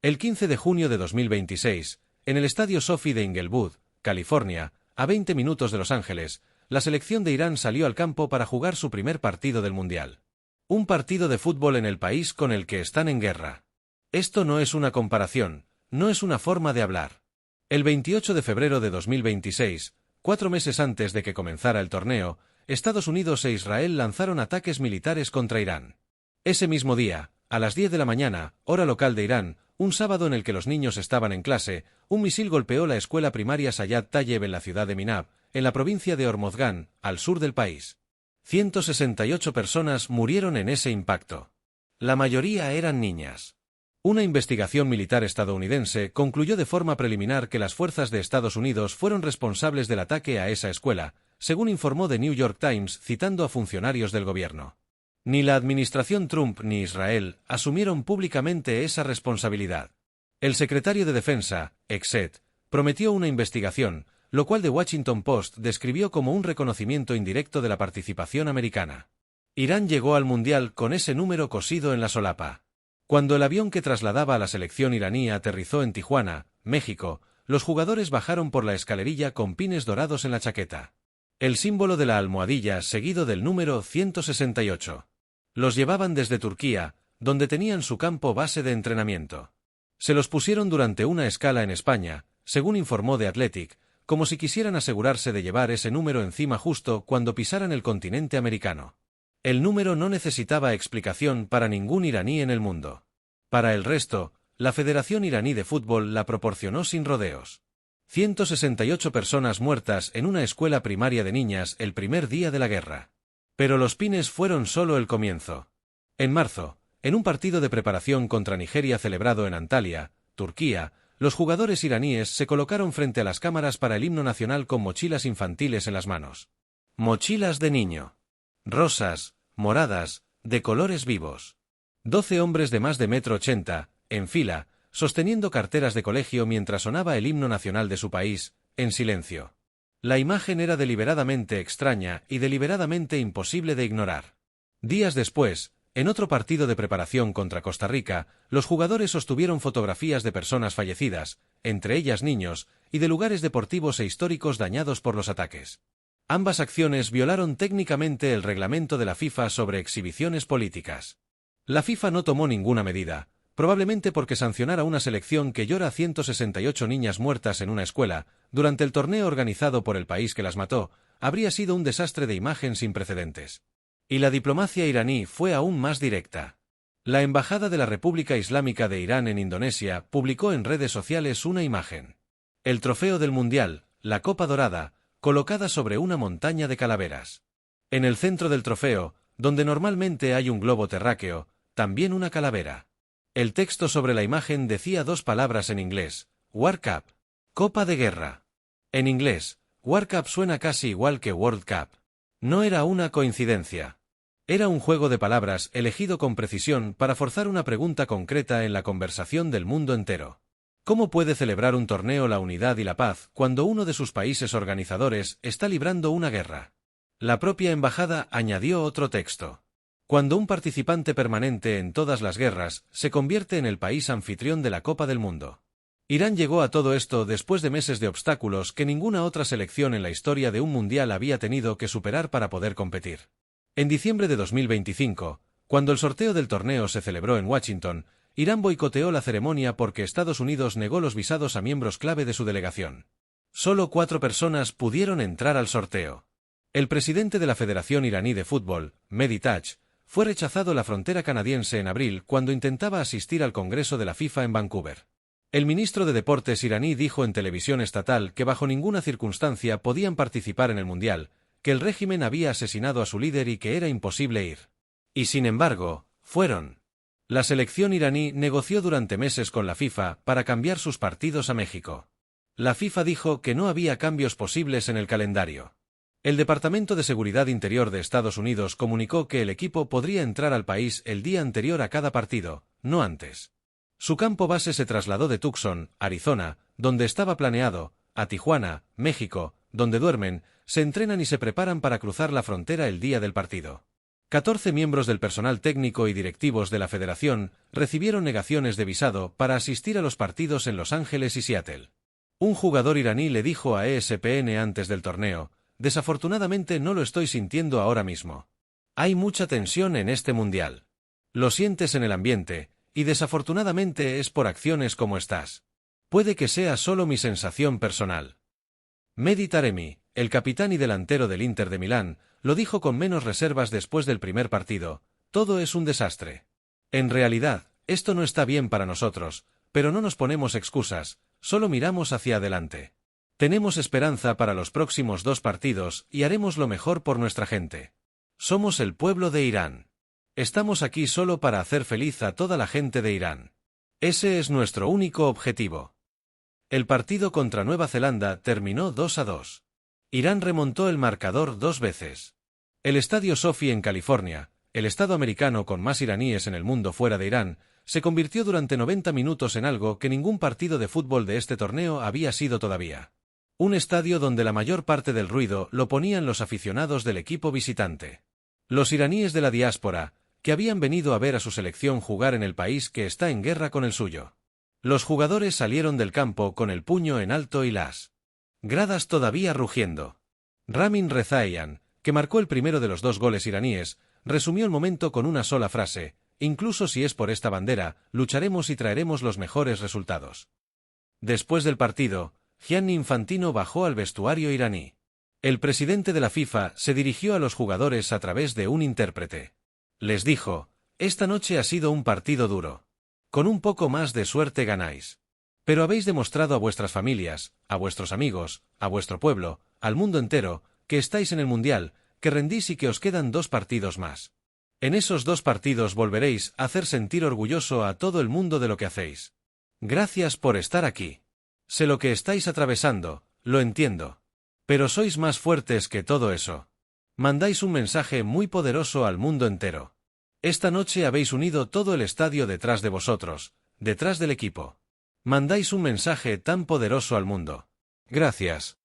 El 15 de junio de 2026, en el estadio Sophie de Inglewood, California, a 20 minutos de Los Ángeles, la selección de Irán salió al campo para jugar su primer partido del Mundial. Un partido de fútbol en el país con el que están en guerra. Esto no es una comparación, no es una forma de hablar. El 28 de febrero de 2026, 4 meses antes de que comenzara el torneo, Estados Unidos e Israel lanzaron ataques militares contra Irán. Ese mismo día, a las 10 de la mañana, hora local de Irán, un sábado en el que los niños estaban en clase, un misil golpeó la escuela primaria Sayyad Tayyeb en la ciudad de Minab, en la provincia de Hormozgan, al sur del país. 168 personas murieron en ese impacto. La mayoría eran niñas. Una investigación militar estadounidense concluyó de forma preliminar que las fuerzas de Estados Unidos fueron responsables del ataque a esa escuela, según informó The New York Times citando a funcionarios del gobierno. Ni la administración Trump ni Israel asumieron públicamente esa responsabilidad. El secretario de Defensa, Exet, prometió una investigación, lo cual The Washington Post describió como un reconocimiento indirecto de la participación americana. Irán llegó al Mundial con ese número cosido en la solapa. Cuando el avión que trasladaba a la selección iraní aterrizó en Tijuana, México, los jugadores bajaron por la escalerilla con pines dorados en la chaqueta. El símbolo de la almohadilla seguido del número 168. Los llevaban desde Turquía, donde tenían su campo base de entrenamiento. Se los pusieron durante una escala en España, según informó The Athletic, como si quisieran asegurarse de llevar ese número encima justo cuando pisaran el continente americano. El número no necesitaba explicación para ningún iraní en el mundo. Para el resto, la Federación Iraní de Fútbol la proporcionó sin rodeos. 168 personas muertas en una escuela primaria de niñas el primer día de la guerra. Pero los pines fueron solo el comienzo. En marzo, en un partido de preparación contra Nigeria celebrado en Antalya, Turquía, los jugadores iraníes se colocaron frente a las cámaras para el himno nacional con mochilas infantiles en las manos. Mochilas de niño. Rosas, moradas, de colores vivos. 12 hombres de más de 1,80 m, en fila, sosteniendo carteras de colegio mientras sonaba el himno nacional de su país, en silencio. La imagen era deliberadamente extraña y deliberadamente imposible de ignorar. Días después, en otro partido de preparación contra Costa Rica, los jugadores sostuvieron fotografías de personas fallecidas, entre ellas niños, y de lugares deportivos e históricos dañados por los ataques. Ambas acciones violaron técnicamente el reglamento de la FIFA sobre exhibiciones políticas. La FIFA no tomó ninguna medida, probablemente porque sancionar a una selección que llora a 168 niñas muertas en una escuela, durante el torneo organizado por el país que las mató, habría sido un desastre de imagen sin precedentes. Y la diplomacia iraní fue aún más directa. La Embajada de la República Islámica de Irán en Indonesia publicó en redes sociales una imagen. El trofeo del Mundial, la Copa Dorada, colocada sobre una montaña de calaveras. En el centro del trofeo, donde normalmente hay un globo terráqueo, también una calavera. El texto sobre la imagen decía 2 palabras en inglés: War Cup, Copa de Guerra. En inglés, War Cup suena casi igual que World Cup. No era una coincidencia. Era un juego de palabras elegido con precisión para forzar una pregunta concreta en la conversación del mundo entero. ¿Cómo puede celebrar un torneo la unidad y la paz cuando uno de sus países organizadores está librando una guerra? La propia embajada añadió otro texto. Cuando un participante permanente en todas las guerras se convierte en el país anfitrión de la Copa del Mundo. Irán llegó a todo esto después de meses de obstáculos que ninguna otra selección en la historia de un mundial había tenido que superar para poder competir. En diciembre de 2025, cuando el sorteo del torneo se celebró en Washington, Irán boicoteó la ceremonia porque Estados Unidos negó los visados a miembros clave de su delegación. Solo 4 personas pudieron entrar al sorteo. El presidente de la Federación Iraní de Fútbol, Mehdi Taj, fue rechazado en la frontera canadiense en abril cuando intentaba asistir al Congreso de la FIFA en Vancouver. El ministro de Deportes iraní dijo en televisión estatal que bajo ninguna circunstancia podían participar en el Mundial, que el régimen había asesinado a su líder y que era imposible ir. Y sin embargo, fueron. La selección iraní negoció durante meses con la FIFA para cambiar sus partidos a México. La FIFA dijo que no había cambios posibles en el calendario. El Departamento de Seguridad Interior de Estados Unidos comunicó que el equipo podría entrar al país el día anterior a cada partido, no antes. Su campo base se trasladó de Tucson, Arizona, donde estaba planeado, a Tijuana, México, donde duermen, se entrenan y se preparan para cruzar la frontera el día del partido. 14 miembros del personal técnico y directivos de la federación recibieron negaciones de visado para asistir a los partidos en Los Ángeles y Seattle. Un jugador iraní le dijo a ESPN antes del torneo: «Desafortunadamente no lo estoy sintiendo ahora mismo. Hay mucha tensión en este mundial. Lo sientes en el ambiente, y desafortunadamente es por acciones como estas. Puede que sea solo mi sensación personal». Mehdi Taremi, el capitán y delantero del Inter de Milán, lo dijo con menos reservas después del primer partido: «Todo es un desastre. En realidad, esto no está bien para nosotros, pero no nos ponemos excusas, solo miramos hacia adelante. Tenemos esperanza para los próximos 2 partidos y haremos lo mejor por nuestra gente. Somos el pueblo de Irán. Estamos aquí solo para hacer feliz a toda la gente de Irán. Ese es nuestro único objetivo». El partido contra Nueva Zelanda terminó 2-2. Irán remontó el marcador 2 veces. El estadio Sophie en California, el estado americano con más iraníes en el mundo fuera de Irán, se convirtió durante 90 minutos en algo que ningún partido de fútbol de este torneo había sido todavía. Un estadio donde la mayor parte del ruido lo ponían los aficionados del equipo visitante. Los iraníes de la diáspora, que habían venido a ver a su selección jugar en el país que está en guerra con el suyo. Los jugadores salieron del campo con el puño en alto y las gradas todavía rugiendo. Ramin Rezaian, que marcó el primero de los 2 goles iraníes, resumió el momento con una sola frase: «Incluso si es por esta bandera, lucharemos y traeremos los mejores resultados». Después del partido, Gianni Infantino bajó al vestuario iraní. El presidente de la FIFA se dirigió a los jugadores a través de un intérprete. Les dijo: «Esta noche ha sido un partido duro. Con un poco más de suerte ganáis. Pero habéis demostrado a vuestras familias, a vuestros amigos, a vuestro pueblo, al mundo entero, que estáis en el Mundial, que rendís y que os quedan 2 partidos más. En esos 2 partidos volveréis a hacer sentir orgulloso a todo el mundo de lo que hacéis. Gracias por estar aquí. Sé lo que estáis atravesando, lo entiendo. Pero sois más fuertes que todo eso. Mandáis un mensaje muy poderoso al mundo entero. Esta noche habéis unido todo el estadio detrás de vosotros, detrás del equipo. Mandáis un mensaje tan poderoso al mundo. Gracias».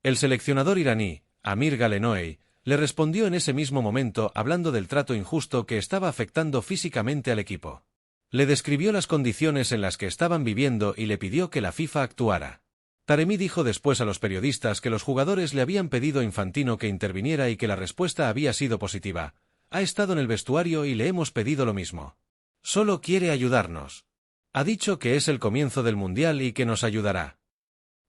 El seleccionador iraní, Amir Galenoei, le respondió en ese mismo momento hablando del trato injusto que estaba afectando físicamente al equipo. Le describió las condiciones en las que estaban viviendo y le pidió que la FIFA actuara. Taremi dijo después a los periodistas que los jugadores le habían pedido a Infantino que interviniera y que la respuesta había sido positiva. «Ha estado en el vestuario y le hemos pedido lo mismo. Solo quiere ayudarnos. Ha dicho que es el comienzo del Mundial y que nos ayudará».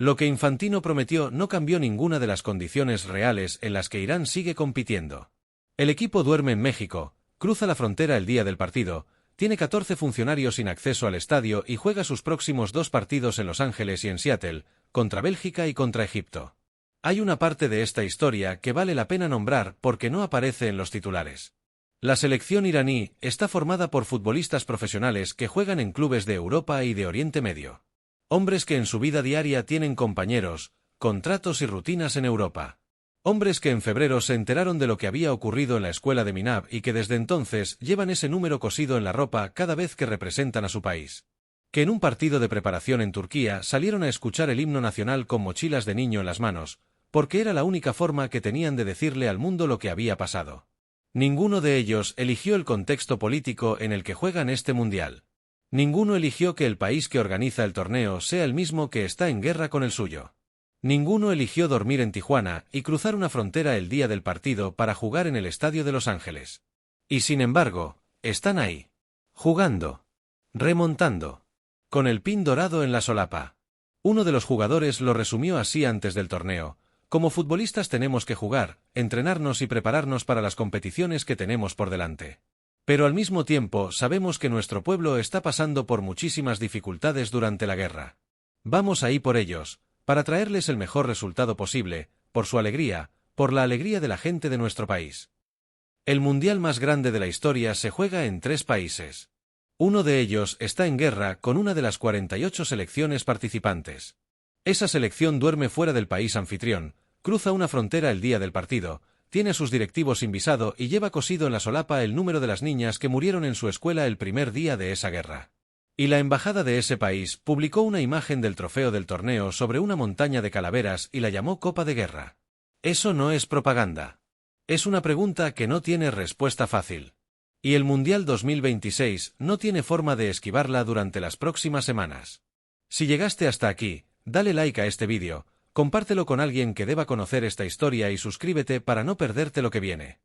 Lo que Infantino prometió no cambió ninguna de las condiciones reales en las que Irán sigue compitiendo. El equipo duerme en México, cruza la frontera el día del partido, tiene 14 funcionarios sin acceso al estadio y juega sus próximos 2 partidos en Los Ángeles y en Seattle, contra Bélgica y contra Egipto. Hay una parte de esta historia que vale la pena nombrar porque no aparece en los titulares. La selección iraní está formada por futbolistas profesionales que juegan en clubes de Europa y de Oriente Medio. Hombres que en su vida diaria tienen compañeros, contratos y rutinas en Europa. Hombres que en febrero se enteraron de lo que había ocurrido en la escuela de Minab y que desde entonces llevan ese número cosido en la ropa cada vez que representan a su país. Que en un partido de preparación en Turquía salieron a escuchar el himno nacional con mochilas de niño en las manos, porque era la única forma que tenían de decirle al mundo lo que había pasado. Ninguno de ellos eligió el contexto político en el que juegan este mundial. Ninguno eligió que el país que organiza el torneo sea el mismo que está en guerra con el suyo. Ninguno eligió dormir en Tijuana y cruzar una frontera el día del partido para jugar en el estadio de Los Ángeles. Y sin embargo, están ahí. Jugando. Remontando. Con el pin dorado en la solapa. Uno de los jugadores lo resumió así antes del torneo: «Como futbolistas tenemos que jugar, entrenarnos y prepararnos para las competiciones que tenemos por delante. Pero al mismo tiempo sabemos que nuestro pueblo está pasando por muchísimas dificultades durante la guerra. Vamos ahí por ellos, para traerles el mejor resultado posible, por su alegría, por la alegría de la gente de nuestro país». El mundial más grande de la historia se juega en 3 países. Uno de ellos está en guerra con una de las 48 selecciones participantes. Esa selección duerme fuera del país anfitrión, cruza una frontera el día del partido, tiene a sus directivos sin visado y lleva cosido en la solapa el número de las niñas que murieron en su escuela el primer día de esa guerra. Y la embajada de ese país publicó una imagen del trofeo del torneo sobre una montaña de calaveras y la llamó Copa de Guerra. Eso no es propaganda. Es una pregunta que no tiene respuesta fácil. Y el Mundial 2026 no tiene forma de esquivarla durante las próximas semanas. Si llegaste hasta aquí, dale like a este vídeo, compártelo con alguien que deba conocer esta historia y suscríbete para no perderte lo que viene.